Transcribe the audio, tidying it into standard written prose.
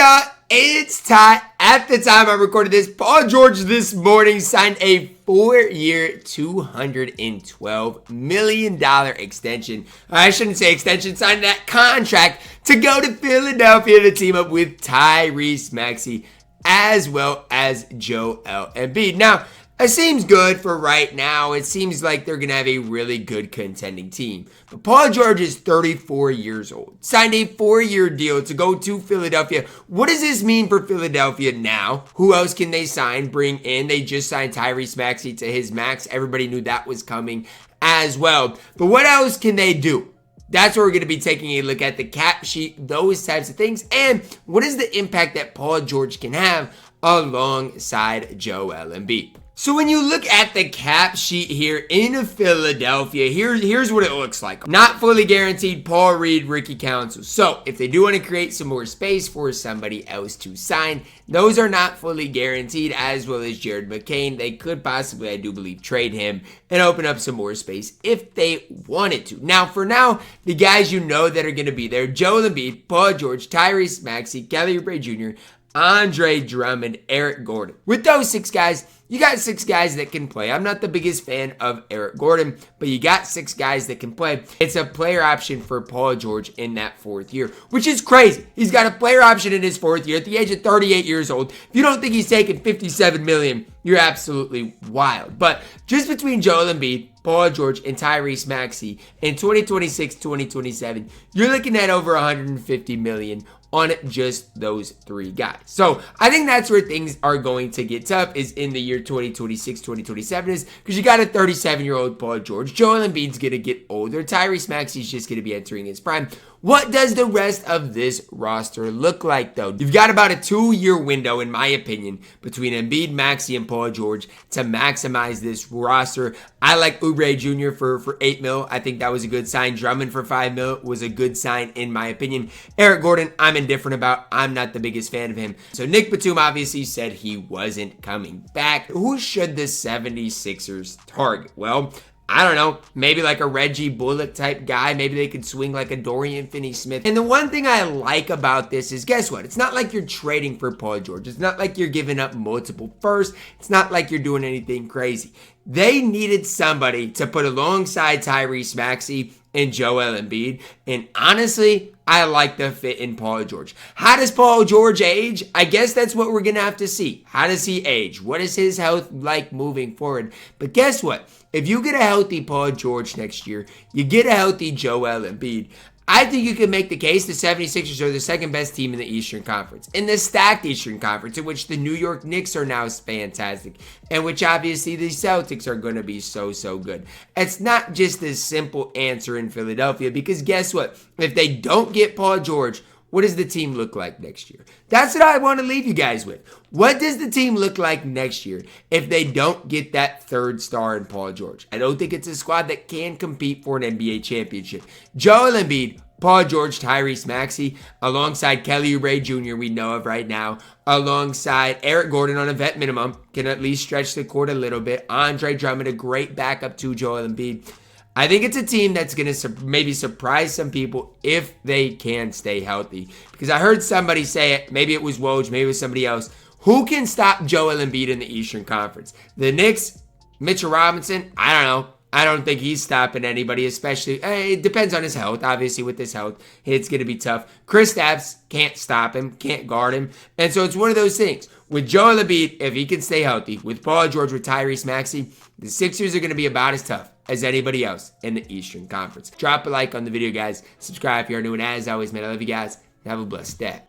y'all, it's time. At the time I recorded this, Paul George this morning signed a 4-year, $212 million extension. I shouldn't say extension, signed that contract to go to Philadelphia to team up with Tyrese Maxey as well as Joel Embiid. Now, it seems good for right now. It seems like they're going to have a really good contending team. But Paul George is 34 years old. Signed a 4-year deal to go to Philadelphia. What does this mean for Philadelphia now? Who else can they sign, bring in? They just signed Tyrese Maxey to his max. Everybody knew that was coming as well. But what else can they do? That's where we're going to be taking a look at the cap sheet, those types of things, and what is the impact that Paul George can have alongside Joel Embiid. So when you look at the cap sheet here in Philadelphia, here's what it looks like. Not fully guaranteed, Paul Reed, Ricky Council. So if they do want to create some more space for somebody else to sign, those are not fully guaranteed, as well as Jared McCain. They could possibly, I do believe, trade him and open up some more space if they wanted to. Now, for now, the guys you know that are going to be there: Joel Embiid, Paul George, Tyrese Maxey, Kelly Oubre Jr., Andre Drummond, Eric Gordon. With those 6 guys, you got 6 guys that can play. I'm not the biggest fan of Eric Gordon, but you got 6 guys that can play. It's a player option for Paul George in that 4th year, which is crazy. He's got a player option in his 4th year at the age of 38 years old. If you don't think he's taking $57 million, you're absolutely wild. But just between Joel Embiid, Paul George, and Tyrese Maxey in 2026, 2027, you're looking at over $150 million on just those 3 guys. So I think that's where things are going to get tough, is in the year 2026, 2027, is because you got a 37-year-old Paul George. Joel Embiid's going to get older. Tyrese Maxey's just going to be entering his prime. What does the rest of this roster look like, though? You've got about a 2-year window, in my opinion, between Embiid, Maxey, and Paul George to maximize this roster. I like Oubre Jr. for $8 million. I think that was a good sign. Drummond for $5 million was a good sign, in my opinion. Eric Gordon, I'm indifferent about. I'm not the biggest fan of him. So Nick Batum obviously said he wasn't coming back. Who should the 76ers target? Well, I don't know, maybe like a Reggie Bullock type guy. Maybe they could swing like a Dorian Finney-Smith. And the one thing I like about this is, guess what? It's not like you're trading for Paul George. It's not like you're giving up multiple firsts. It's not like you're doing anything crazy. They needed somebody to put alongside Tyrese Maxey and Joel Embiid. And honestly, I like the fit in Paul George. How does Paul George age? I guess that's what we're going to have to see. How does he age? What is his health like moving forward? But guess what? If you get a healthy Paul George next year, you get a healthy Joel Embiid, I think you can make the case the 76ers are the second best team in the Eastern Conference. In the stacked Eastern Conference, in which the New York Knicks are now fantastic, and which obviously the Celtics are going to be so good. It's not just this simple answer in Philadelphia, because guess what? If they don't get Paul George, what does the team look like next year? That's what I want to leave you guys with. What does the team look like next year if they don't get that 3rd star in Paul George? I don't think it's a squad that can compete for an NBA championship. Joel Embiid, Paul George, Tyrese Maxey, alongside Kelly Oubre Jr. we know of right now, alongside Eric Gordon on a vet minimum, can at least stretch the court a little bit. Andre Drummond, a great backup to Joel Embiid. I think it's a team that's going to maybe surprise some people if they can stay healthy. Because I heard somebody say it, maybe it was Woj, maybe it was somebody else. Who can stop Joel Embiid in the Eastern Conference? The Knicks, Mitchell Robinson, I don't know. I don't think he's stopping anybody, especially, it depends on his health. Obviously, with his health, it's going to be tough. Kristaps can't stop him, can't guard him. And so it's one of those things. With Joel Embiid, if he can stay healthy, with Paul George, with Tyrese Maxey, the Sixers are going to be about as tough as anybody else in the Eastern Conference. Drop a like on the video, guys. Subscribe if you're new. And as always, man, I love you guys. Have a blessed day.